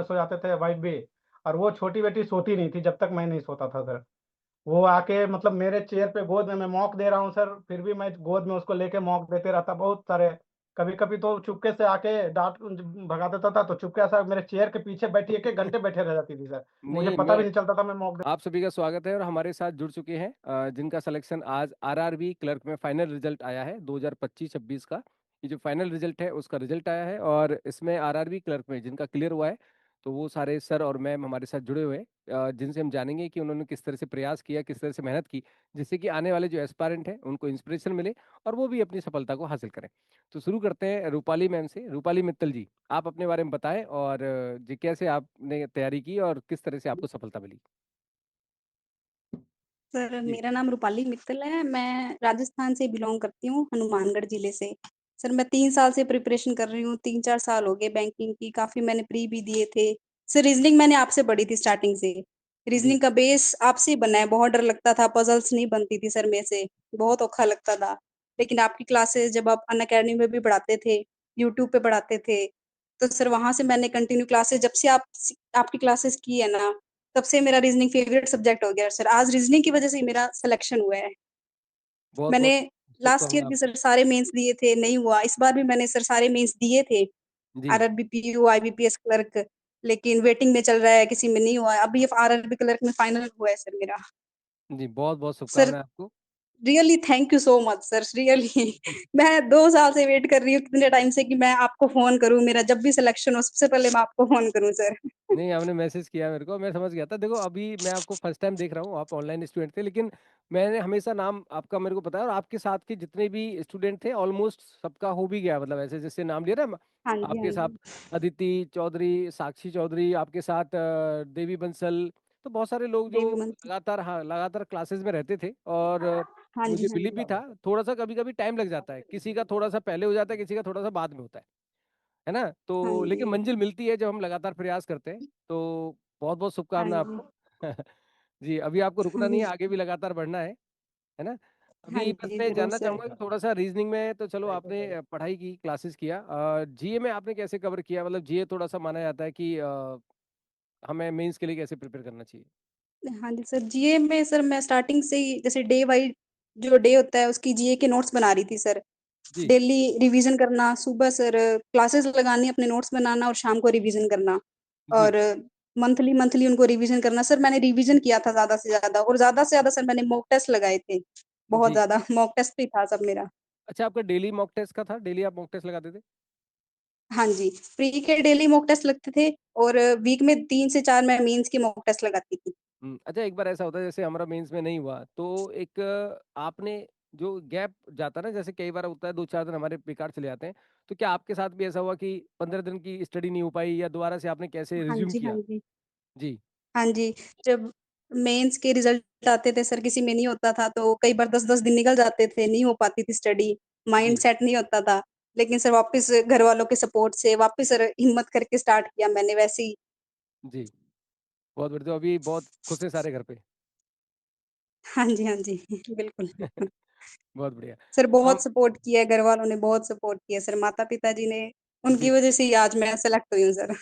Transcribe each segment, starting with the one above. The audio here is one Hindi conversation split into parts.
सो जाते थे, वाइफ भी। और वो छोटी बेटी सोती नहीं थी जब तक मैं नहीं सोता था सर। वो आके मतलब मेरे चेयर पे गोद में मैं मॉक दे रहा हूँ सर, फिर भी मैं गोद में उसको लेके मॉक देते रहता बहुत सारे। कभी कभी तो चुपके से आके डांट भगा देता था, तो चुपके से मेरे चेयर के पीछे बैठी 1 1 घंटे बैठे रह जाती थी सर। मुझे नहीं, पता मैं भी नहीं चलता था मैं मॉक। आप सभी का स्वागत है और हमारे साथ जुड़ चुके हैं जिनका सिलेक्शन आज आरआरबी क्लर्क में फाइनल रिजल्ट आया है 2025-26 का। ये जो फाइनल रिजल्ट है उसका रिजल्ट आया है और इसमें आरआरबी क्लर्क में जिनका क्लियर हुआ है, तो वो सारे सर और मैम हमारे साथ जुड़े हुए हैं, जिनसे हम जानेंगे कि उन्होंने किस तरह से प्रयास किया, किस तरह से मेहनत की, जिससे कि आने वाले जो एस्पायरेंट हैं उनको इंस्पिरेशन मिले और वो भी अपनी सफलता को हासिल करें। तो शुरू करते हैं रूपाली मैम से। रूपाली मित्तल जी, आप अपने बारे में बताएं और जी कैसे आपने तैयारी की और किस तरह से आपको सफलता मिली। सर, जी। मेरा नाम रूपाली मित्तल है। मैं राजस्थान से बिलॉन्ग करती हूँ, हनुमानगढ़ ज़िले से। सर, मैं 3 साल से प्रिपरेशन कर रही हूँ, 3-4 साल हो गए बैंकिंग की, काफ़ी मैंने प्री भी दिए थे। सर, रीज़निंग मैंने आपसे पढ़ी थी स्टार्टिंग से। जी। रीज़निंग का बेस आपसे ही बना है, बहुत डर लगता था, पज़ल्स नहीं बनती थी सर मेरे से, बहुत औखा लगता था। लेकिन आपकी क्लासेस जब आप अनअकैडमी में भी पढ़ाते थे, यूट्यूब पे पढ़ाते थे, तो सर वहाँ से मैंने कंटिन्यू क्लासेस जब से आपकी क्लासेस की है ना, तब से मेरा रीज़निंग फ़ेवरेट सब्जेक्ट हो गया सर। आज रीज़निंग की वज़ह से ही मेरा सिलेक्शन हुआ है। बहुत मैंने बहुत लास्ट ईयर शुभकामनाएं भी आपको। सर सारे मेंस दिए थे, नहीं हुआ। इस बार भी मैंने सर सारे मेंस दिए थे, जी। आरआरबी पीयू, आईबीपीएस क्लर्क, लेकिन वेटिंग में चल रहा है, किसी में नहीं हुआ है। अभी ये आरआरबी क्लर्क में फाइनल हुआ है सर मेरा। जी, बहुत बहुत सर, शुभकामनाएं आपको। Really thank you so much sir, really मैं 2 साल से वेट कर रही हूँ कितने टाइम से कि मैं आपको फ़ोन करूँ, मेरा जब भी सिलेक्शन हो सबसे पहले मैं आपको फ़ोन करूँ सर। नहीं, आपने मैसेज किया मेरे को, मैं समझ गया था। देखो, अभी मैं आपको फर्स्ट टाइम देख रहा हूँ, आप ऑनलाइन स्टूडेंट थे, लेकिन मैंने हमेशा नाम आपका मेरे को पता है और आपके साथ के जितने भी स्टूडेंट थे ऑलमोस्ट सबका हो भी गया, मतलब ऐसे जैसे नाम लिया ना हाँ जी, हाँ आपके साथ जी। अदिति चौधरी, साक्षी चौधरी, आपके साथ देवी बंसल, तो बहुत सारे लोग जो देवी मंथ लगातार, हाँ, लगातार क्लासेस में रहते थे और हाँ जी, मुझे हाँ बिलीव जी। भी था। थोड़ा सा कभी कभी टाइम लग जाता है, किसी का थोड़ा सा पहले हो जाता है, किसी का थोड़ा सा बाद में होता है ना, हाँ तो लेकिन जी, मंजिल मिलती है जब हम लगातार प्रयास करते हैं। तो बहुत बहुत हाँ शुभकामनाएं जी। आपको। जी, अभी आपको रुकना हाँ नहीं है, जी, आगे भी लगातार बढ़ना है ना। हाँ अभी बस जी, मैं ज़रूर जानना सर। चाहूंगा कि थोड़ा सा रीजनिंग में तो चलो आपने पढ़ाई की, क्लासेस किया, जीए में आपने कैसे कवर किया, मतलब जीए थोड़ा सा माना जाता है कि हमें मेंस के लिए कैसे प्रिपेयर करना चाहिए। हाँ जी सर, जीए में सर मैं स्टार्टिंग से ही जैसे डे वाइज़ जो डे होता है उसकी जीए के नोट्स बना रही थी सर। जी। डेली रिवीजन करना, सुबह सर क्लासेस लगानी, अपने नोट्स बनाना और शाम को रिवीजन करना जी। और मंथली मंथली उनको रिवीजन करना। सर मैंने रिवीजन किया था ज़्यादा से ज़्यादा और ज़्यादा से ज़्यादा सर मैंने मॉक टेस्ट लगाए थे, बहुत जी। ज़्यादा मॉक टेस्ट पे ही था सब मेरा। अच्छा, आपका डेली मॉक टेस्ट का था, डेली आप मॉक टेस्ट लगाते थे। हाँ जी, प्री के डेली मॉक टेस्ट लगते थे और वीक में 3 से 4 मैं मेंस के मॉक टेस्ट लगाती थी। अच्छा, एक बार ऐसा होता है जैसे हमारा मेंस में नहीं हुआ तो एक आपने जो गैप जाता है ना, जैसे कई बार होता है 2 4 दिन हमारे बेकार चले जाते हैं, तो क्या आपके साथ भी ऐसा हुआ कि 15 दिन की स्टडी नहीं हो पाई या दोबारा से आपने कैसे हाँ रिज्यूम जी, हाँ किया। जी। जी। हाँ जी, जब मेंस के रिज़ल्ट आते थे सर, किसी में नहीं होता था तो कई बार 10-10 दिन निकल जाते थे, नहीं हो पाती थी स्टडी, माइंड जी। सेट नहीं होता था। लेकिन सर वापस घरवालों के सपोर्ट से वापस सर हिम्मत करके स्टार्ट किया मैंने वैसे ही। जी, बहुत बढ़िया, तो अभी बहुत खुश है सारे घर पे। हाँ जी, हाँ जी, बिल्कुल। बहुत बढ़िया। सर तो हम बहुत सपोर्ट किया है, घरवालों ने बहुत सपोर्ट किया सर, माता-पिता जी ने, उनकी जी। वज़ह से ही आज मैं सेलेक्ट हुई हूँ सर।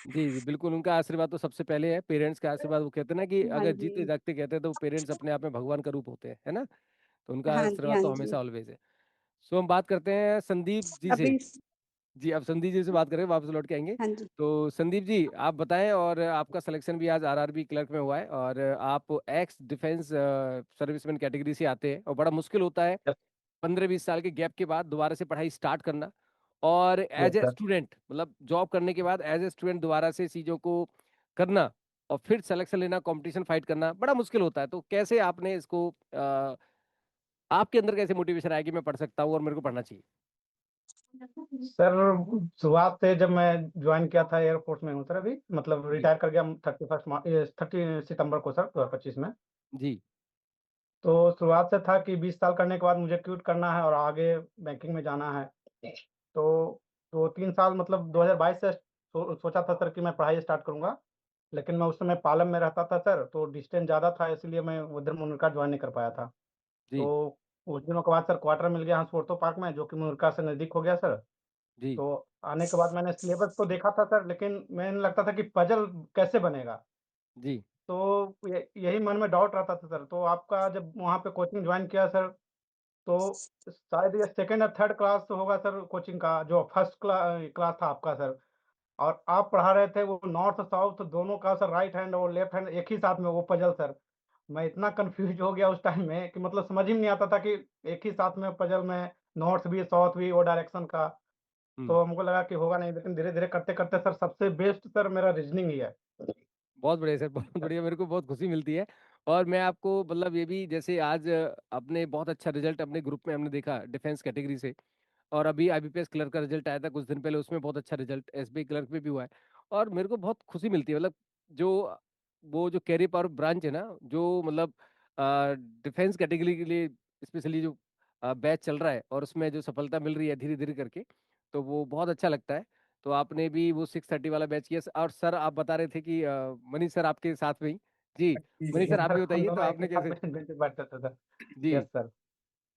जी, जी, बिल्कुल, उनका आशीर्वाद तो सबसे पहले है, पेरेंट्स का आशीर्वाद। वो कहते हैं ना कि हाँ अगर जीते जी। जागते कहते हैं तो पेरेंट्स अपने आप में भगवान का रूप होते हैं, है ना। तो उनका हाँ जी, आशीर्वाद हाँ तो जी। हमेशा ऑलवेज है। सो हम बात करते हैं संदीप जी से। अभी जी, अब संदीप जी से बात करें, वापस लौट के आएँगे। हाँ जी। तो संदीप जी, आप बताएँ, और आपका सिलेक्शन भी आज आरआरबी क्लर्क में हुआ है और आप एक्स डिफेंस सर्विसमैन कैटेगरी से आते हैं और बड़ा मुश्किल होता है यस। 15-20 साल के गैप के बाद दोबारा से पढ़ाई स्टार्ट करना, और yes as a sir. Student, मतलब जॉब करने के बाद एज ए स्टूडेंट दोबारा से चीज़ों को करना और फिर सिलेक्शन लेना, कॉम्पिटिशन फाइट करना बड़ा मुश्किल होता है। तो कैसे आपने इसको आपके अंदर कैसे मोटिवेशन आया कि मैं पढ़ सकता हूँ और मेरे को पढ़ना चाहिए? सर शुरुआत से जब मैं ज्वाइन किया था एयरफोर्स में हूँ सर, अभी मतलब जी। रिटायर कर गया 30 सितंबर को सर 2025 में। जी। तो शुरुआत से था कि 20 साल करने के बाद मुझे क्विट करना है और आगे बैंकिंग में जाना है। तो 2-3 साल मतलब 2022 से सोचा था सर कि मैं पढ़ाई स्टार्ट करूँगा। लेकिन मैं उस समय पालम में रहता था सर, तो डिस्टेंस ज़्यादा था, इसलिए मैं उधर मुनक्का जॉइन नहीं कर पाया था। जी। तो कुछ दिनों के बाद सर क्वार्टर मिल गया हंसपुर पार्क में, जो कि मुनक्का से नज़दीक हो गया सर। जी तो आने के बाद मैंने सिलेबस तो देखा था सर, लेकिन मैंने लगता था कि पजल कैसे बनेगा। जी। तो यही मन में डाउट रहता था सर। तो आपका जब वहाँ पे कोचिंग ज्वाइन किया सर, तो शायद ये सेकंड या थर्ड क्लास होगा सर कोचिंग का, जो फर्स्ट क्लास था आपका सर। और आप पढ़ा रहे थे वो नॉर्थ साउथ दोनों का सर, राइट हैंड और लेफ्ट हैंड एक ही साथ में वो पजल सर। मैं इतना कंफ्यूज हो गया उस टाइम में कि मतलब समझ ही नहीं आता था कि एक ही साथ में पजल में नॉर्थ भी साउथ भी वो डायरेक्शन का। हम्म। तो हमको लगा कि होगा नहीं, लेकिन धीरे धीरे करते करते सर सबसे बेस्ट सर मेरा रीजनिंग ही है। बहुत बढ़िया सर, बहुत बढ़िया, मेरे को बहुत खुशी मिलती है। और मैं आपको मतलब ये भी, जैसे आज आपने बहुत अच्छा रिजल्ट अपने ग्रुप में हमने देखा डिफेंस कैटेगरी से, और अभी आईबीपीएस क्लर्क का रिजल्ट आया था कुछ दिन पहले, उसमें बहुत अच्छा रिजल्ट एसबीआई क्लर्क में भी हुआ है। और मेरे को बहुत खुशी मिलती है, मतलब जो वो जो कैरियर पावर ब्रांच है ना, जो मतलब डिफेंस कैटेगरी के लिए स्पेशली जो बैच चल रहा है, और उसमें जो सफलता मिल रही है धीरे धीरे करके, तो वो बहुत अच्छा लगता है। तो आपने भी वो 630 वाला बैच किया, और सर आप बता रहे थे कि मनीष सर आपके साथ में ही। जी। जी मनीष जी। सर आप सर भी हम बताइए, तो दोनों एक ही आपने साथ कैसे। बेंच पे बैठते थे सर। जी। Yes sir.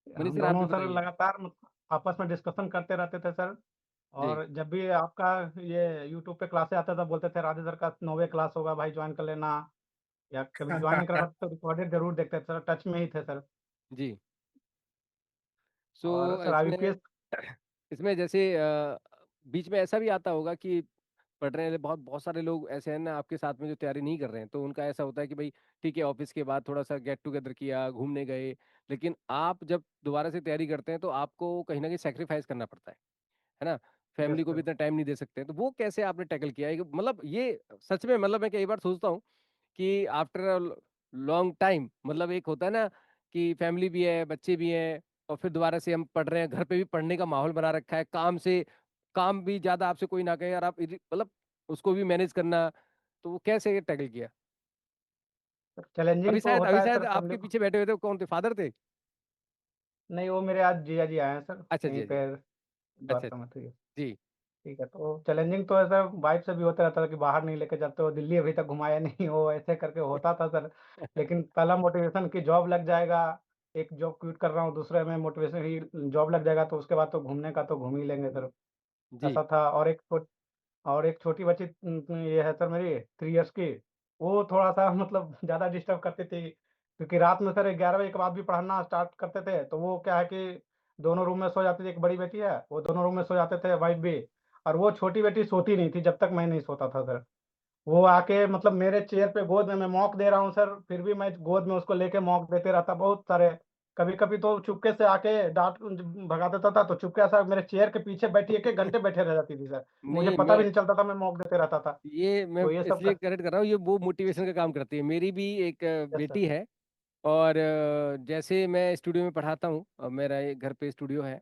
मनीष हम सर आप भी दोनों सर बताइए। लगातार आपस में डिस्कशन करते रहते थे सर। जी। और जब भी आपका ये यूट्यूब पे क्लासे आता था, बोलते थे राधे सर का 9वीं क्लास होगा भाई, ज्वाइन कर लेना। या कभी ज्वाइन नहीं कर पाते तो रिकॉर्डेड जरूर देखते थे सर, टच में ही थे सर। जी। और सो सर इसमें आईबीपीएस। इसमें जैसे बीच में ऐसा भी आता होगा कि पढ़ रहे हैं, बहुत बहुत सारे लोग ऐसे हैं ना आपके साथ में जो तैयारी नहीं कर रहे हैं, तो उनका ऐसा होता है कि भाई ठीक है, ऑफिस के बाद थोड़ा सा गेट टुगेदर किया, घूमने गए, लेकिन आप जब दोबारा से तैयारी करते हैं तो आपको कहीं ना कहीं सेक्रीफाइस करना पड़ता है ना। यस फैमिली को भी सर। इतना टाइम नहीं दे सकते हैं, तो वो कैसे आपने टैकल किया मतलब ये सच में, मतलब मैं कई बार सोचता हूँ कि आफ्टर लॉन्ग टाइम, मतलब एक होता है ना कि फैमिली भी है, बच्चे भी हैं, और फिर दोबारा से हम पढ़ रहे हैं, घर पे भी पढ़ने का माहौल बना रखा है, काम भी ज्यादा आपसे कोई ना कहे, और आप मतलब उसको भी मैनेज करना, तो वो कैसे टैकल किया। चैलेंजिंग तो अभी होता है शायद सर फैमिली आपके को। पीछे बैठे हुए थे, कौन थे, फादर थे। नहीं, वो मेरे आज जिया जी आए हैं सर, अच्छा यहीं जी जी। पे अच्छा द्वारका में थे। जी। ठीक है, तो चैलेंजिंग तो है सर, वाइफ से भी होता रहता था कि बाहर नहीं लेके जाते हो, दिल्ली अभी तक घुमाया नहीं हो, ऐसे करके होता था सर। लेकिन पहला मोटिवेशन कि जॉब लग जाएगा, एक जॉब क्विट कर रहा हूँ, दूसरे में मोटिवेशन ही जॉब लग जाएगा, तो उसके बाद तो घूमने का तो घूम ही लेंगे सर। जी। ऐसा था। और एक छोटी बच्ची ये है सर मेरी 3 इयर्स की। वो थोड़ा सा मतलब ज़्यादा डिस्टर्ब करती थी, क्योंकि रात में सर 11 बजे के बाद भी पढ़ाना स्टार्ट करते थे, तो वो क्या है कि दोनों रूम में सो जाती थी। एक बड़ी बेटी है, वो दोनों रूम में सो जाते थे, वाइफ भी। और वो छोटी बेटी सोती नहीं थी जब तक मैं नहीं सोता था सर। वो आके मतलब मेरे चेयर पे गोद में, मैं मॉक दे रहा हूँ सर, फिर भी मैं गोद में उसको लेके मॉक देते रहता बहुत सारे। कभी कभी तो चुपके से आके डांट भगा देता था, तो चुपके से मेरे चेयर के पीछे बैठी 1 1 घंटे बैठे रह जाती थी सर। मुझे नहीं, पता भी मैं नहीं चलता था, मैं मॉक देते रहता था। ये मैं तो ये सब इसलिए करेक्ट कर रहा हूँ, ये वो मोटिवेशन का काम करती है। मेरी भी एक यस सर। बेटी है, और जैसे मैं स्टूडियो में पढ़ाता हूँ, मेरा एक घर पे स्टूडियो है,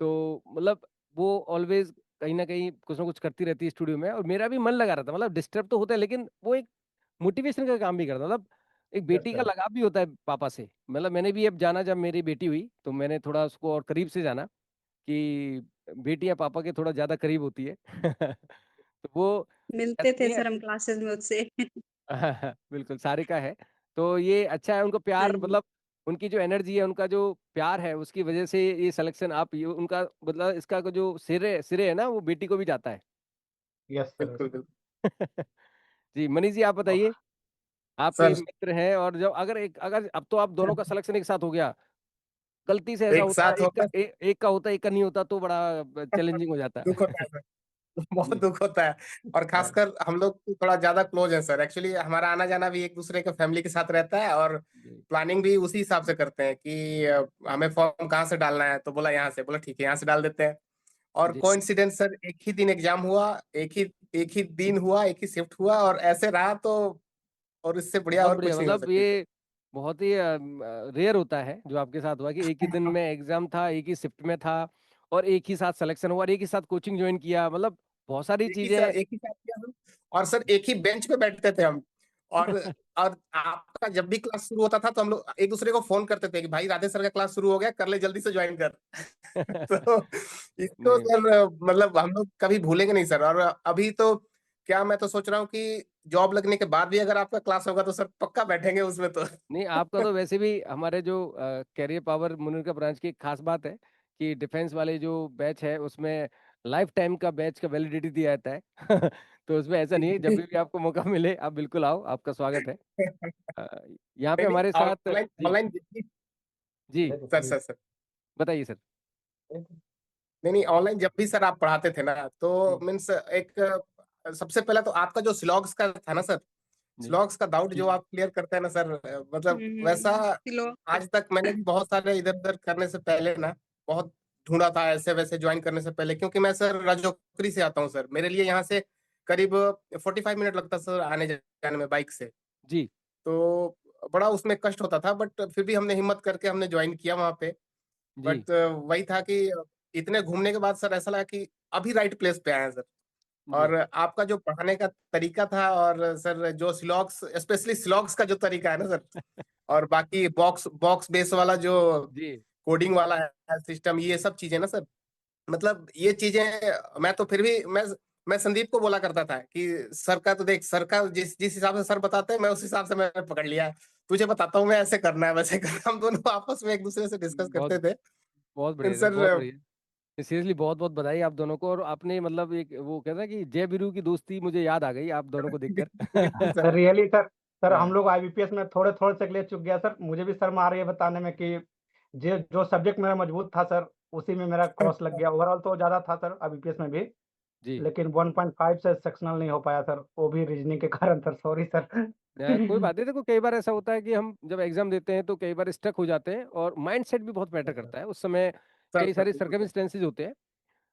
तो मतलब वो ऑलवेज कहीं ना कुछ करती रहती है स्टूडियो में, और मेरा भी मन लगा रहता है, मतलब डिस्टर्ब तो होता है, लेकिन वो एक मोटिवेशन का काम भी करता है। मतलब एक यस बेटी का सर। लगाव भी होता है पापा से। मतलब मैंने भी अब जाना, जब मेरी बेटी हुई तो मैंने थोड़ा उसको और करीब से जाना कि बेटियां पापा के थोड़ा ज्यादा करीब होती है। तो वो मिलते ऐसा थे नहीं है। सर हम क्लासेस में उससे। बिल्कुल, सारिका है। तो ये अच्छा है, उनको हाँ प्यार, जी। मतलब उनकी जो एनर्जी है, उनका जो प्यार है, उसकी वजह से ये सिलेक्शन, आप ये उनका मतलब इसका जो सिरे सिरे है ना, वो बेटी को भी जाता है। Yes sir. बिल्कुल बिल्कुल। जी मनीष जी, आप और बताइए। आपके सर मित्र हैं, और जब अगर अब तो आप दोनों का सिलेक्शन एक साथ हो गया, गलती से ऐसा एक होता है, साथ होगा। एक का होता है, एक का नहीं होता, तो बड़ा चैलेंजिंग हो जाता दुख है। होता है सर। बहुत जी दुख होता है। और और खासकर हम लोग तो थोड़ा ज्यादा क्लोज है सर, एक्चुअली हमारा आना जाना भी एक दूसरे के फैमिली के साथ रहता है, और जी प्लानिंग भी उसी हिसाब से करते हैं कि हमें फॉर्म कहाँ से डालना है, तो बोला यहाँ से, बोला ठीक है यहाँ से डाल देते हैं। और जी। कोइंसिडेंस सर, एक ही दिन एग्जाम हुआ, एक ही दिन हुआ, एक ही शिफ्ट हुआ, और ऐसे रहा तो, और इससे बढ़िया बहुत और बढ़िया, कुछ नहीं हो मतलब सकती सर। ये बहुत ही रेयर होता है जो आपके साथ हुआ, कि एक ही दिन में एग्जाम था, एक ही शिफ्ट में था, और एक ही साथ सिलेक्शन हुआ, और एक ही साथ कोचिंग ज्वाइन किया, मतलब बहुत सारी एक ही चीजें। सर, एक ही साथ किया हम। और सर एक ही बेंच पे बैठते थे हम। और और आपका जब भी क्लास शुरू होता था तो हम लोग एक दूसरे को फोन करते थे कि भाई राधे सर का क्लास शुरू हो गया, कर ले जल्दी से ज्वाइन कर। तो इसको नहीं, सर मतलब हम लोग कभी भूलेंगे नहीं सर। और अभी तो क्या, मैं तो सोच रहा हूँ कि जॉब लगने के बाद भी अगर आपका क्लास होगा तो सर पक्का बैठेंगे उसमें तो। नहीं, आपका तो वैसे भी हमारे जो कैरियर पावर मुनीर का ब्रांच की एक खास बात है कि डिफेंस वाले जो बैच है उसमें लाइफ टाइम का बैच का वैलिडिटी दिया जाता है। तो उसमें ऐसा नहीं है, जब भी आपको मौका मिले आप बिल्कुल आओ, आपका स्वागत है। अ, यहाँ पे नहीं नहीं, हमारे साथ ऑनलाइन जी ऑनलाइन जी सर सर सर बताइए सर। नहीं नहीं, ऑनलाइन जब भी सर आप पढ़ाते थे ना, तो जी मीन्स एक सबसे पहला तो आपका जो सिलॉग्स का था ना सर, जी स्लॉग्स का डाउट जो आप क्लियर करते हैं ना सर, मतलब वैसा किलो आज तक मैंने भी बहुत सारे इधर उधर करने से पहले ना बहुत ढूंढा था, ऐसे वैसे ज्वाइन करने से पहले, क्योंकि मैं सर राजौरी से आता हूँ सर, मेरे लिए यहाँ से करीब 45 मिनट लगता सर आने जाने में बाइक से। जी तो बड़ा उसमें कष्ट होता था, बट फिर भी हमने हिम्मत करके हमने ज्वाइन किया वहाँ पे। जी बट वही था कि इतने घूमने के बाद सर ऐसा लगा कि अभी राइट प्लेस पे आए हैं सर। जी और आपका जो पढ़ाने का तरीका था, और सर जो सिलॉक्स, स्पेशली सिलॉक्स का जो तरीका है ना सर, और बाकी बॉक्स बॉक्स बेस वाला जो जी कोडिंग वाला है सिस्टम, ये सब चीजें ना सर, मतलब ये चीजें मैं तो फिर भी मैं संदीप को बोला करता था कि सर का तो देख, सर का जिस जिस हिसाब से सर बताते हैं मैं उस हिसाब से मैंने पकड़ लिया है, तुझे बताता हूँ मैं ऐसे करना है वैसे करना। हम दोनों आपस में एक दूसरे से डिस्कस बहुत करते थे। बहुत लेकिन बढ़िया सर, बहुत सर बढ़िया। सीरियसली बहुत बहुत बधाई आप दोनों को। और आपने मतलब एक वो कहता है कि जय वीरू की दोस्ती मुझे याद आ गई आप दोनों को बिल्कुल देखकर। सर। Really sir. सर हम हाँ, लोग आईबीपीएस में थोड़े थोड़े से ले चुक गया सर, मुझे भी शर्म आ रही है बताने में कि जो जो सब्जेक्ट मेरा मजबूत था सर, उसी में मेरा क्रॉस लग गया। ओवरऑल तो ज़्यादा था सर आईबीपीएस में भी, जी लेकिन 1.5 से सेक्शनल नहीं हो पाया सर, वो भी रीजनिंग के कारण सर, सॉरी सर। कोई बात नहीं। देखो कई बार ऐसा होता है कि हम जब एग्जाम देते हैं तो कई बार स्टक हो जाते हैं, और माइंड सेट भी बहुत मैटर करता है उस समय। सर कई सर सारे बिल्कुल सर। सर्कमस्टेंसेस होते हैं।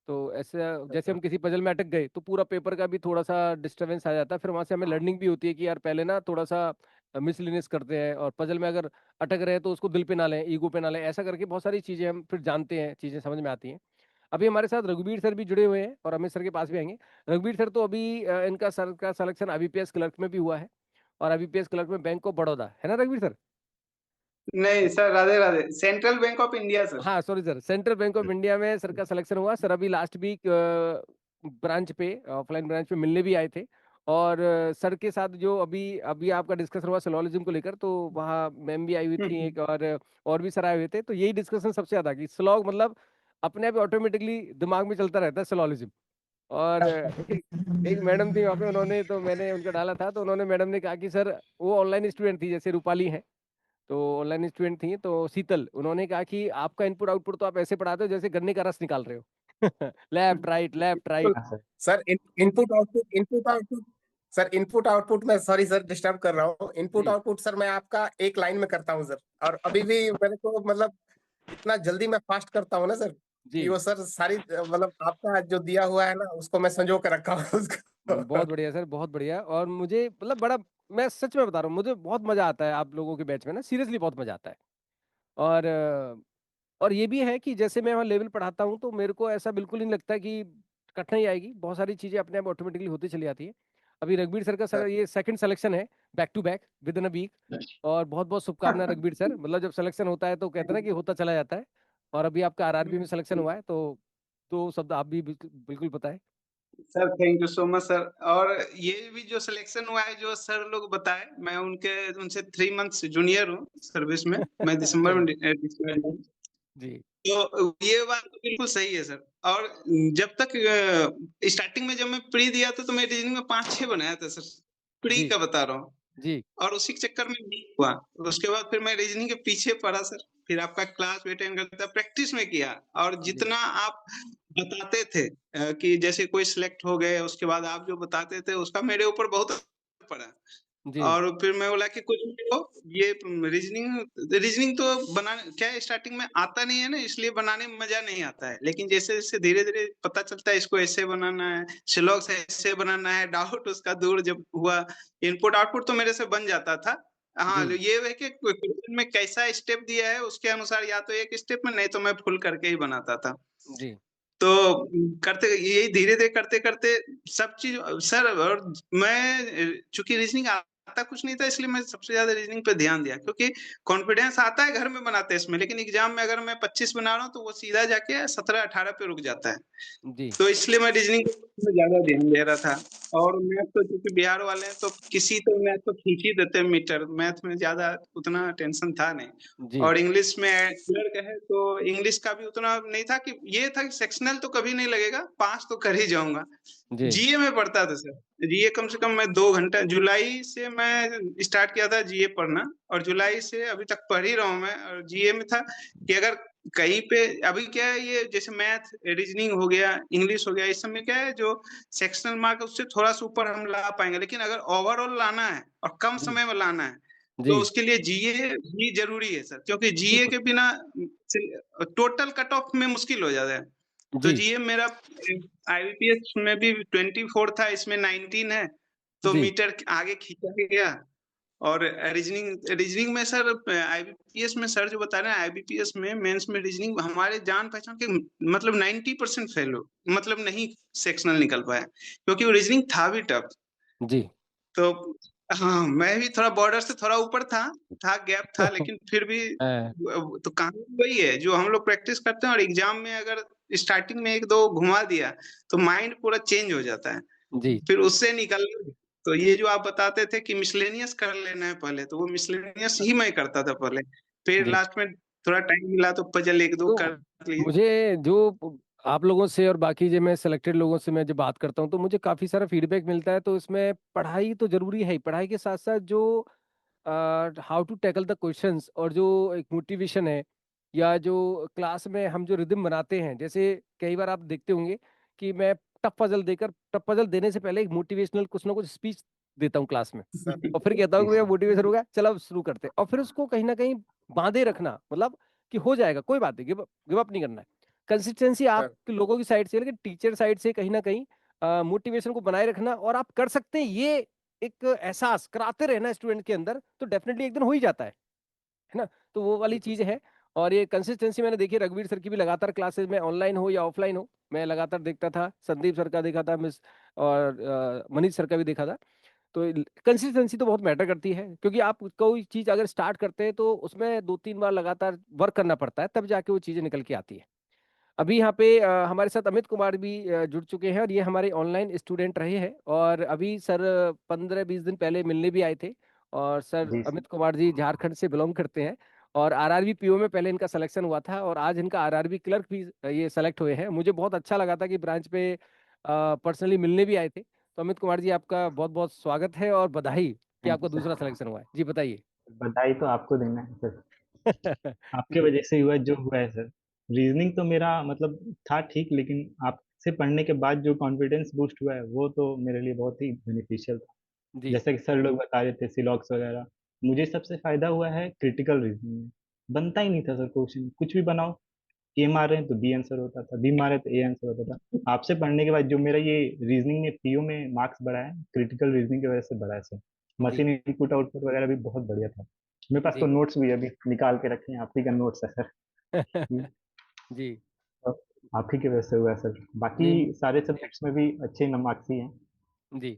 तो ऐसा जैसे अच्छा। हम किसी पजल में अटक गए तो पूरा पेपर का भी थोड़ा सा डिस्टरबेंस आ जाता है। फिर वहां से हमें लर्निंग भी होती है कि यार पहले ना थोड़ा सा मिसलिनियस करते हैं, और पजल में अगर अटक रहे हैं तो उसको दिल पे ना लें, ईगो पे ना लें। ऐसा करके बहुत सारी चीजें हम फिर जानते हैं, चीजें समझ में आती हैं। अभी हमारे साथ रघुवीर सर भी जुड़े हुए हैं और अमित सर के पास भी आएंगे। रघुवीर सर तो अभी इनका सर का सिलेक्शन आईबीपीएस क्लर्क में भी हुआ है, और आईबीपीएस क्लर्क में बैंक ऑफ बड़ौदा है ना रघुवीर सर? नहीं sir, Radhe Radhe, central bank of India sir. हाँ sorry sir, central bank of India में सर का सिलेक्शन हुआ। सर अभी लास्ट वीक ब्रांच पे, ऑफलाइन ब्रांच पे मिलने भी आए थे। और सर के साथ जो अभी अभी आपका डिस्कशन हुआ सिलोलॉजिज्म को लेकर, तो वहाँ मैम भी आई हुई थी एक, और भी सर आए हुए थे। तो यही डिस्कशन सबसे ज्यादा कि स्लॉग मतलब अपने आप ऑटोमेटिकली दिमाग में चलता रहता है सिलोलॉजिज्म। और एक मैडम थी वहाँ पे, उन्होंने तो मैंने उनका डाला था, तो उन्होंने मैडम ने कहा कि सर वो ऑनलाइन स्टूडेंट थी जैसे रूपाली है, तो ऑनलाइन स्टूडेंट थी, तो शीतल, उन्होंने कहा कि आपका इनपुट आउटपुट तो आप ऐसे पढ़ाते हो जैसे गन्ने का रस निकाल रहे हो। Left right left right. Sir input output sir, input output में, सॉरी सर डिस्टर्ब कर रहा हूँ, इनपुट जी आउटपुट सर मैं आपका एक लाइन में करता हूँ सर, और अभी भी मेरे को मतलब इतना जल्दी मैं फास्ट करता हूँ ना सर, जी कि वो सर सारी मतलब आपका जो दिया हुआ है ना उसको मैं संजो कर रखा हूँ उसको। बहुत बढ़िया सर, बहुत बढ़िया। और मुझे मतलब बड़ा, मैं सच में बता रहा हूँ, मुझे बहुत मजा आता है आप लोगों के बैच में ना, सीरियसली बहुत मजा आता है। और और ये भी है कि जैसे मैं वहाँ लेवल पढ़ाता हूँ तो मेरे को ऐसा बिल्कुल नहीं लगता कि कठिनाई आएगी। बहुत सारी चीजें अपने आप ऑटोमेटिकली होती चली जाती है। अभी रघुवीर सर का सर सर ये सेकंड सिलेक्शन है, back to back within a week. और बहुत बहुत शुभकामनाएं रघुवीर सर, मतलब जब सिलेक्शन होता है तो कहते हैं ना कि होता चला जाता है। और अभी आपका आरआरबी में सिलेक्शन हुआ है, तो दो शब्द आप भी बिल्कुल बिल्कुल बताएं। Sir thank you so much sir. और ये भी जो सिलेक्शन हुआ है, जो सर लोग बताए, मैं उनके उनसे 3 मंथ्स जूनियर हूँ सर्विस में। मैं दिसंबर चलिए में डिस्चार्ज हूँ। जी तो ये बात तो बिल्कुल सही है सर। और जब तक स्टार्टिंग में जब मैं प्री दिया था तो मैं रीजनिंग में 5-6 बनाया था सर, प्री जी का बता रहा हूँ। जी और उसी के चक्कर में वीक हुआ। उसके बाद फिर मैं रीजनिंग के पीछे पड़ा सर। फिर आपका क्लास भी अटेंड करता, प्रैक्टिस में किया। और जी जितना आप बताते थे कि जैसे कोई सिलेक्ट हो गए, उसके बाद आप जो बताते थे उसका मेरे ऊपर बहुत असर पड़ा। जी और फिर मैं बोला कि कुछ भी हो, ये रीजनिंग रीजनिंग तो बनाने क्या है, स्टार्टिंग में आता नहीं है ना, इसलिए बनाने में मजा नहीं आता है। लेकिन जैसे जैसे धीरे धीरे पता चलता है इसको ऐसे बनाना है, स्लॉग्स ऐसे बनाना है, डाउट उसका दूर जब हुआ, इनपुट आउटपुट तो मेरे से बन जाता था। हाँ, जी ये है कि क्वेश्चन में कैसा स्टेप दिया है उसके अनुसार या तो एक स्टेप में, नहीं तो मैं फुल करके ही बनाता था। जी तो करते यही धीरे धीरे करते करते सब चीज सर। और मैं चूंकि रीजनिंग आता कुछ नहीं था, इसलिए मैं सबसे ज्यादा रीजनिंग पे ध्यान दिया, क्योंकि कॉन्फिडेंस आता है घर में बनाते हैं इसमें, लेकिन एग्जाम में अगर मैं 25 बना रहा हूँ तो वो सीधा जाके 17-18 पे रुक जाता है। जी तो इसलिए मैं रीजनिंग में ज्यादा ध्यान दे रहा था। और मैथ तो क्योंकि बिहार वाले हैं तो किसी तो मैथ तो खींच ही देते हैं मीटर, मैथ में ज्यादा उतना टेंशन था नहीं। जी और इंग्लिश में क्लर्क है तो इंग्लिश का भी उतना नहीं था, कि ये था कि सेक्शनल तो कभी नहीं लगेगा, पास तो कर ही जाऊंगा। जी जीए में पढ़ता था सर, जीए कम से कम मैं 2 घंटा, जुलाई से मैं स्टार्ट किया था जीए पढ़ना, और जुलाई से अभी तक पढ़ ही रहा हूँ मैं। और जीए में था कि अगर कहीं पे, अभी क्या है, ये जैसे मैथ रीजनिंग हो गया, इंग्लिश हो गया, इस सब में क्या है, जो सेक्शनल मार्क उससे थोड़ा सा ऊपर हम ला पाएंगे, लेकिन अगर ओवरऑल लाना है और कम जी समय में लाना है जी तो उसके लिए जीए भी जरूरी है सर, क्योंकि जीए बिल्कुल के बिना टोटल कट ऑफ में मुश्किल हो जाता है। तो जी जीए मेरा आईबीपीएस में भी 24 था, इसमें 19 है, तो जी मीटर आगे खींचा गया। और रीजनिंग रीजनिंग में सर, आईबीपीएस में सर जो बता रहे हैं, आईबीपीएस में मेंस में रीजनिंग हमारे जान पहचान के मतलब 90% फेल हो, मतलब नहीं सेक्शनल निकल पाया, क्योंकि वो रीजनिंग था भी टफ। जी तो हाँ, मैं भी थोड़ा बॉर्डर से थोड़ा ऊपर था गैप था, लेकिन फिर भी हाँ, तो कहानी वही है जो हम लोग प्रैक्टिस करते हैं, और एग्जाम में अगर स्टार्टिंग में एक दो घुमा दिया तो माइंड पूरा चेंज हो जाता है, जी फिर उससे निकल। तो ये जो आप बताते थे कि मिसलेनियस कर लेना है पहले, तो वो मिसलेनियस ही मैं करता था पहले, फिर जी लास्ट में थोड़ा टाइम मिला तो पजल एक दो तो कर लिए। मुझे जो आप लोगों से और बाकी जो मैं सेलेक्टेड लोगों से मैं जब बात करता हूँ तो मुझे काफ़ी सारा फीडबैक मिलता है। तो इसमें पढ़ाई तो जरूरी है ही, पढ़ाई के साथ साथ जो how to tackle the questions और जो एक मोटिवेशन है, या जो क्लास में हम जो रिदम बनाते हैं, जैसे कई बार आप देखते होंगे कि मैं टफ पजल देने से पहले एक मोटिवेशनल कुछ ना कुछ स्पीच देता हूँ क्लास में, और फिर कहता हूँ कि भैया मोटिवेशन हो गया, चलो अब शुरू करते हैं। और फिर उसको कहीं ना कहीं बांधे रखना, मतलब कि हो जाएगा, कोई बात नहीं, गिव अप नहीं करना है। कंसिस्टेंसी आप लोगों की साइड से, लेकिन टीचर साइड से कहीं ना कहीं मोटिवेशन को बनाए रखना, और आप कर सकते हैं ये एक एहसास कराते रहना स्टूडेंट के अंदर, तो डेफिनेटली एक दिन हो ही जाता है ना। तो वो वाली चीज है। और ये कंसिस्टेंसी मैंने देखी रघुवीर सर की भी, लगातार क्लासेस में ऑनलाइन हो या ऑफलाइन हो, मैं लगातार देखता था, संदीप सर का देखा था, मिस और मनीष सर का भी देखा था। तो कंसिस्टेंसी तो बहुत मैटर करती है, क्योंकि आप कोई चीज अगर स्टार्ट करते हैं तो उसमें 2-3 बार लगातार वर्क करना पड़ता है, तब जाके वो चीजें निकल के आती है। अभी यहाँ पे हमारे साथ अमित कुमार भी जुड़ चुके हैं, और ये हमारे ऑनलाइन स्टूडेंट रहे हैं, और अभी सर 15-20 दिन पहले मिलने भी आए थे। और सर जी सर। अमित कुमार जी झारखंड से बिलोंग करते हैं, और आरआरबी पीओ में पहले इनका सिलेक्शन हुआ था, और आज इनका आरआरबी क्लर्क भी ये सेलेक्ट हुए हैं। मुझे बहुत अच्छा लगा था कि ब्रांच पे पर्सनली मिलने भी आए थे। तो अमित कुमार जी, आपका बहुत बहुत स्वागत है और बधाई कि थैंक आपका यू दूसरा सर। सिलेक्शन हुआ है। जी बताइए। बधाई तो आपको देना है सर, आपके जी वजह से हुआ जो हुआ है सर। रीजनिंग तो मेरा मतलब था ठीक, लेकिन आपसे पढ़ने के बाद जो कॉन्फिडेंस बूस्ट हुआ है वो तो मेरे लिए बहुत ही बेनिफिशियल था। जी जैसा कि सर लोग बता रहे थे सिलॉक्स वगैरह, मुझे सबसे फायदा हुआ है क्रिटिकल रीजनिंग में। बनता ही नहीं था सर क्वेश्चन, कुछ भी बनाओ, ए मार रहे हैं तो बी आंसर होता था, बी मारे तो ए आंसर होता था। आपसे पढ़ने के बाद जो मेरा ये रीजनिंग में पीओ में मार्क्स बढ़ा है, क्रिटिकल रीजनिंग की वजह से बढ़ा है सर। जी मशीन इनपुट आउटपुट वगैरह भी बहुत बढ़िया था। मेरे पास तो जी नोट्स भी अभी निकाल के रखे हैं, आप ही का नोट्स है सर। जी तो आप ही की वजह से हुआ है सर। बाकी नहीं सारे सब्जेक्ट्स में भी अच्छे मार्क्स ही हैं। जी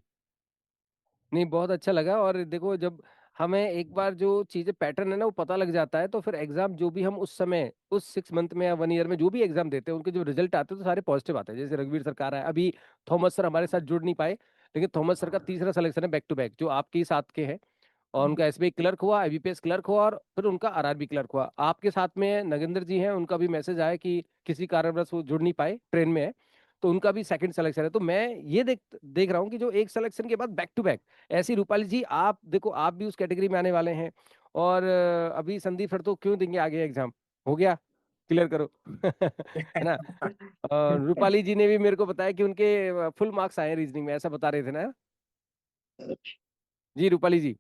नहीं, बहुत अच्छा लगा। और देखो, जब हमें एक बार जो चीजें पैटर्न है ना वो पता लग जाता है, तो फिर एग्जाम जो भी हम उस समय उस 6 मंथ में या 1 ईयर में जो भी एग्जाम देते हैं, उनके जो रिजल्ट आते हैं तो सारे पॉजिटिव आते हैं। जैसे रघुवीर सर का रहा है, अभी थॉमस सर हमारे साथ जुड़ नहीं पाए, लेकिन थॉमस सर का तीसरा सिलेक्शन है बैक टू बैक, जो आपके ही साथ के हैं। और उनका एसबीआई क्लर्क हुआ, आईबीपीएस क्लर्क हुआ, और फिर उनका आरआरबी क्लर्क हुआ। आपके साथ में नगेंद्र जी हैं, उनका भी मैसेज आया कि किसी कारणवश वो जुड़ नहीं पाए, ट्रेन में है, तो उनका भी सेकंड सिलेक्शन है। तो मैं ये देख देख रहा हूँ कि जो एक सिलेक्शन के बाद बैक टू बैक, ऐसी रूपाली जी आप देखो, आप भी उस कैटेगरी में आने वाले हैं। और अभी संदीप सर तो क्यों देंगे आगे एग्जाम, हो गया, क्लियर करो है ना। और रूपाली जी ने भी मेरे को बताया कि उनके फुल मार्क्स आए हैं रीजनिंग में, ऐसा बता रहे थे ना। जी रूपाली जी,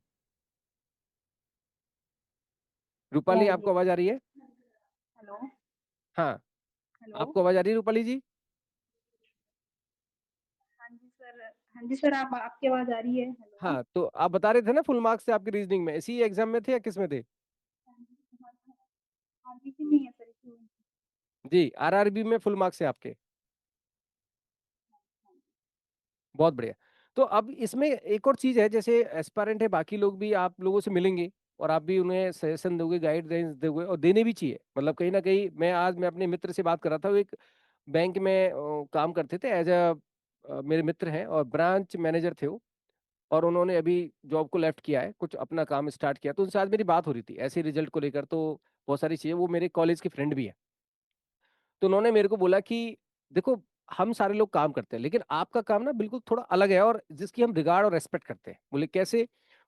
रूपाली हेलो। आपको आवाज आ रही है? हाँ, हेलो। आपको आवाज आ रही है रूपाली जी? हाँ जी सर। हाँ जी सर, आप आपकी आवाज आ रही है। हेलो। हाँ, तो आप बता रहे थे ना फुल मार्क्स थे आपके रीजनिंग में, इसी एग्जाम में थे या किस में थे? हाँ जी, इसी में है सर, इसी में। जी, आरआरबी में फुल मार्क्स है आपके, बहुत बढ़िया। तो अब इसमें एक और चीज है, जैसे एस्पायरेंट है, बाकी लोग भी आप लोगों से मिलेंगे और आप भी उन्हें सजेशन दोगे, गाइडेंस दोगे, और देने भी चाहिए। मतलब कहीं ना कहीं मैं अपने मित्र से बात कर रहा था, वो एक बैंक में काम करते थे एज मेरे मित्र हैं, और ब्रांच मैनेजर थे वो, और उन्होंने अभी जॉब को लेफ्ट किया है, कुछ अपना काम स्टार्ट किया। तो उनसे आज मेरी बात हो रही थी ऐसे रिजल्ट को लेकर, तो बहुत सारी चीजें, वो मेरे कॉलेज के फ्रेंड भी है। तो उन्होंने मेरे को बोला कि देखो, हम सारे लोग काम करते हैं, लेकिन आपका काम ना बिल्कुल थोड़ा अलग है, और जिसकी हम रिगार्ड और रेस्पेक्ट करते हैं। बोले कैसे?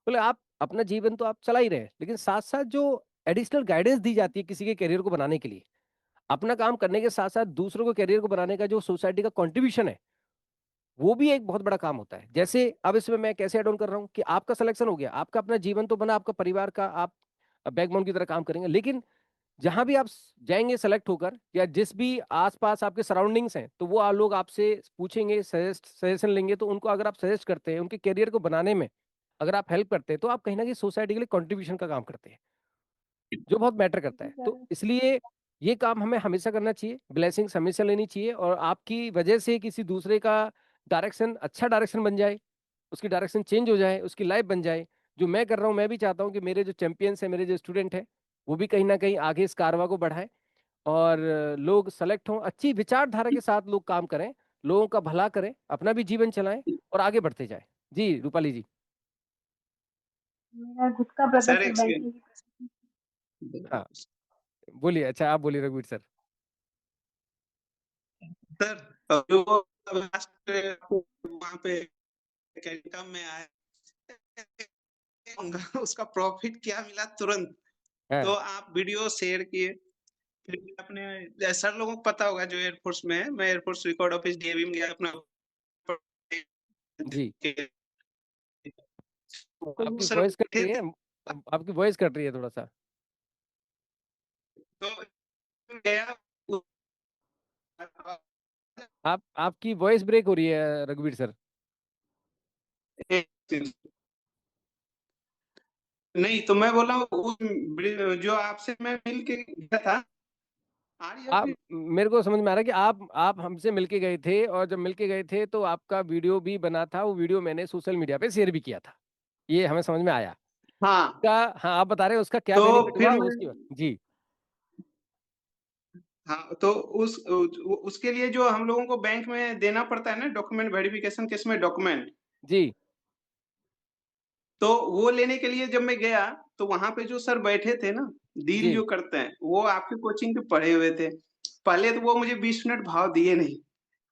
बोले आप अपना जीवन तो आप चला ही रहे हैं, लेकिन साथ साथ जो एडिशनल गाइडेंस दी जाती है किसी के करियर को बनाने के लिए, अपना काम करने के साथ साथ दूसरों को करियर को बनाने का जो सोसाइटी का कंट्रीब्यूशन है, वो भी एक बहुत बड़ा काम होता है। जैसे अब इसमें मैं कैसे एड ऑन कर रहा हूँ कि आपका सिलेक्शन हो गया, आपका अपना जीवन तो बना, आपका परिवार का आप बैकबोन की तरह काम करेंगे, लेकिन जहां भी आप जाएंगे सेलेक्ट होकर, या जिस भी आसपास आपके सराउंडिंग्स हैं, तो वो लोग आपसे पूछेंगे, सजेशन लेंगे। तो उनको अगर आप सजेस्ट करते हैं, उनके करियर को बनाने में अगर आप हेल्प करते हैं, तो आप कहीं ना कहीं सोसाइटी के लिए कंट्रीब्यूशन का काम करते हैं, जो बहुत मैटर करता है। तो इसलिए ये काम हमें हमेशा करना चाहिए, ब्लेसिंग्स हमेशा लेनी चाहिए, और आपकी वजह से किसी दूसरे का डायरेक्शन अच्छा डायरेक्शन बन जाए, उसकी डायरेक्शन चेंज हो जाए, उसकी लाइफ बन जाए। जो मैं कर रहा हूँ, मैं भी चाहता हूँ कि मेरे जो चैंपियंस हैं, मेरे जो स्टूडेंट हैं, वो भी कहीं ना कहीं आगे इस कारवा को बढ़ाएं, और लोग सेलेक्ट हों, अच्छी विचारधारा के साथ लोग काम करें, लोगों का भला करें, अपना भी जीवन चलाएं और आगे बढ़ते जाएं। जी रूपाली जी। मेरा खुद का ब्रदर सर सर एक बैंकिंग की हाँ बोलिए, अच्छा आप बोलिए रघुवीर सर। सर जो लास्ट वहाँ पे इनकम में आया उसका प्रॉफिट क्या मिला तुरंत, हाँ तो आप वीडियो शेयर किए। फिर भी अपने सर लोगों को पता होगा जो एयरफोर्स में है, मैं एयरफोर्स रिकॉर्ड ऑफिस डीएवी में गया अपना जी, तो आपकी सर वॉइस कट बैठे रही है, थे आपकी वॉइस कट रही है थोड़ा सा। तो गया आपकी वॉइस ब्रेक हो रही है रघुवीर सर। नहीं तो मैं बोला जो आपसे मैं मिल के गया था, आ रही है आप, अभी? मेरे को समझ में आ रहा है कि आप हमसे मिलके गए थे, और जब मिलके गए थे तो आपका वीडियो भी बना था, वो वीडियो मैंने सोशल मीडिया पे शेयर भी किया था, ये हमें समझ में आया। हाँ का हाँ, आप बता रहे हैं उसका क्या तो बेनिफिट फिर हुआ मैं उसकी बात जी। हाँ तो उसके लिए जो हम लोगों को बैंक में देना पड़ता है ना डॉक्यूमेंट वेरिफिकेशन केस में डॉक्यूमेंट, जी तो वो लेने के लिए जब मैं गया तो वहां पे जो सर बैठे थे ना, डील जी। जो करते हैं वो आपके कोचिंग पे पढ़े हुए थे। पहले तो वो मुझे 20 मिनट भाव दिए नहीं,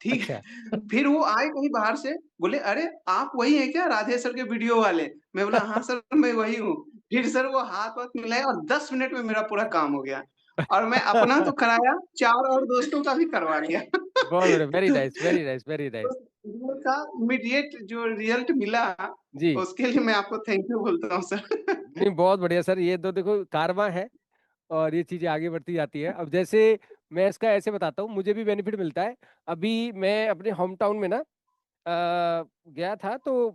ठीक अच्छा। है। फिर वो आए कहीं बाहर से, बोले अरे आप वही हैं क्या राधे सर के वीडियो वाले? मैं बोला हाँ सर मैं वही हूँ। फिर सर वो हाथ वाथ मिलाए और 10 मिनट में मेरा पूरा काम हो गया, और मैं अपना तो कराया, 4 और दोस्तों का भी करवा लिया। बहुत बढ़िया, very nice, very nice, very nice. तो का इमीडिएट जो रिजल्ट मिला, जी, उसके लिए मैं आपको थैंक यू बोलता हूँ सर। नहीं बहुत बढ़िया सर, ये तो देखो कारवां है, और ये चीजें आगे बढ़ती जाती है। अब जैसे मैं इसका ऐसे बताता हूँ, मुझे भी बेनिफिट मिलता है। अभी मैं अपने होम टाउन में ना गया था, तो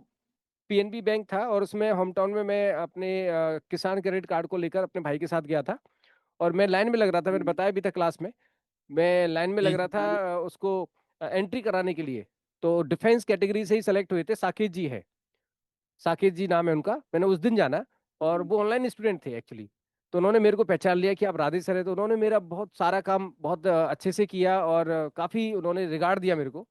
पीएनबी बैंक था, और उसमें होम टाउन में मैं अपने किसान क्रेडिट कार्ड को लेकर अपने भाई के साथ गया था, और मैं लाइन में लग रहा था, मैंने बताया भी था क्लास में, मैं लाइन में लग रहा था उसको एंट्री कराने के लिए। तो डिफेंस कैटेगरी से ही सेलेक्ट हुए थे, साकेत जी है, साकेत जी नाम है उनका, मैंने उस दिन जाना, और वो ऑनलाइन स्टूडेंट थे एक्चुअली। तो उन्होंने मेरे को पहचान लिया कि आप राधे सर है, तो उन्होंने मेरा बहुत सारा काम बहुत अच्छे से किया, और काफ़ी उन्होंने रिगार्ड दिया मेरे को।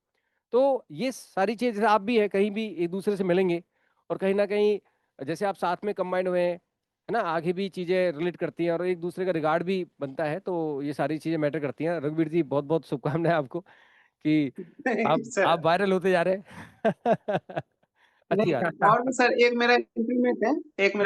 तो ये सारी चीज़, जैसे आप भी हैं, कहीं भी एक दूसरे से मिलेंगे, और कहीं ना कहीं जैसे आप साथ में कंबाइंड हुए हैं, है ना, आगे भी चीज़ें रिलेट करती हैं, और एक दूसरे का रिगार्ड भी बनता है, तो ये सारी चीज़ें मैटर करती हैं। रघुवीर जी बहुत बहुत शुभकामनाएं आपको कि नहीं आप सर, वायरल होते जा रहे हैं। अच्छी नहीं बात है। और भी सर, एक मेरा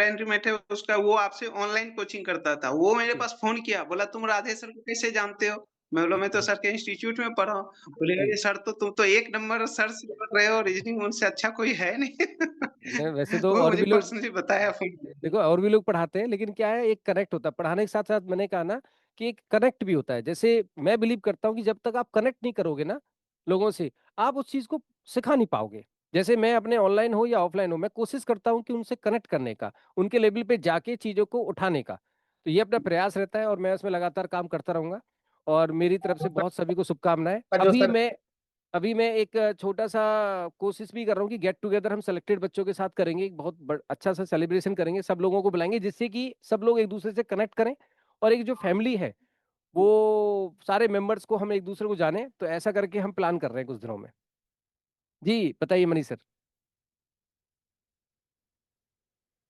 इंटीमेट है उसका, वो आपसे ऑनलाइन कोचिंग करता था, वो मेरे जी पास फोन किया, बोला तुम राधे सर को कैसे जानते हो? मैं बोला मैं तो सर के इंस्टीट्यूट में पढ़ा हूँ। बोले जी। अरे सर तो तुम तो एक नंबर सर से पढ़ रहे हो, रीजनिंग उनसे अच्छा कोई है नहीं। नहीं, वैसे तो वो और मुझे भी लोग, पर्सनली बताया फोन देखो और भी लोग पढ़ाते हैं, लेकिन क्या है, एक कनेक्ट होता है पढ़ाने के साथ साथ। मैंने कहा ना कि एक कनेक्ट भी होता है। जैसे मैं बिलीव करता हूँ कि जब तक आप कनेक्ट नहीं करोगे ना लोगों से, आप उस चीज को सिखा नहीं पाओगे। जैसे मैं अपने ऑनलाइन हो या ऑफलाइन हो, मैं कोशिश करता हूँ कि उनसे कनेक्ट करने का, उनके लेवल पे जाके चीजों को उठाने का। तो ये अपना प्रयास रहता है, और मैं उसमें लगातार काम करता रहूंगा। और मेरी तरफ से बहुत सभी को शुभकामनाएं। का जो अभी सर मैं अभी मैं एक छोटा सा कोशिश भी कर रहा हूँ कि गेट टुगेदर हम सेलेक्टेड बच्चों के साथ करेंगे, एक बहुत अच्छा सा सेलिब्रेशन करेंगे, सब लोगों को बुलाएंगे जिससे कि सब लोग एक दूसरे से कनेक्ट करें, और एक जो फैमिली है वो सारे मेंबर्स को हम एक दूसरे को जाने। तो ऐसा करके हम प्लान कर रहे हैं कुछ दिनों में। जी बताइए मनीष सर।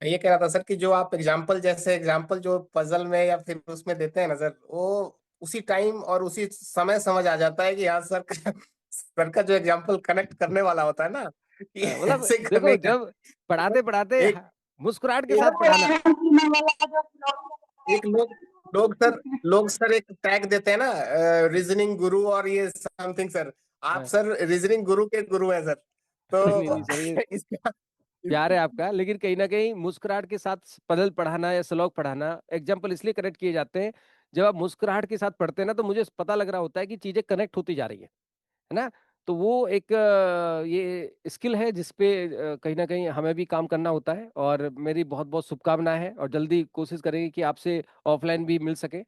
ये कह रहा था सर कि जो आप एग्जाम्पल, जैसे एग्जाम्पल जो पजल में या फिर उसमें देते हैं ना सर, वो उसी टाइम और उसी समय समझ आ जाता है कि हाँ सर का सर का जो एग्जाम्पल कनेक्ट करने वाला होता है ना, कि मतलब ऐसे देखो करने का जब पढ़ाते पढ़ाते एक मुस्कुराहट के साथ एक पढ़ाना। एक लोग सर एक टैग देते हैं ना, रीजनिंग गुरु और ये समथिंग सर। आप हाँ, सर रीजनिंग गुरु के गुरु हैं सर। नहीं तो नहीं सर, ये इसका प्यार है आपका, लेकिन कहीं ना कहीं मुस्कुराहट के साथ पजल पढ़ाना या श्लोक पढ़ाना, एग्जाम्पल इसलिए कनेक्ट किए जाते हैं। जब आप मुस्कुराहट के साथ पढ़ते हैं ना, तो मुझे पता लग रहा होता है कि चीजें कनेक्ट होती जा रही है ना। तो वो एक ये स्किल है जिसपे कहीं ना कहीं हमें भी काम करना होता है। और मेरी बहुत बहुत शुभकामनाएं हैं, और जल्दी कोशिश करेंगे कि आपसे ऑफलाइन भी मिल सके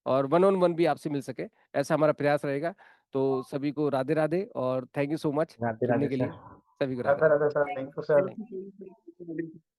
और वन ऑन वन भी आपसे मिल सके, ऐसा हमारा प्रयास रहेगा। तो सभी को राधे राधे, और thank you so much Radhe जुड़ने राधे के लिए। सर। सभी को Radhe Radhe Radhe. Radhe sir, thank you sir. Thank you.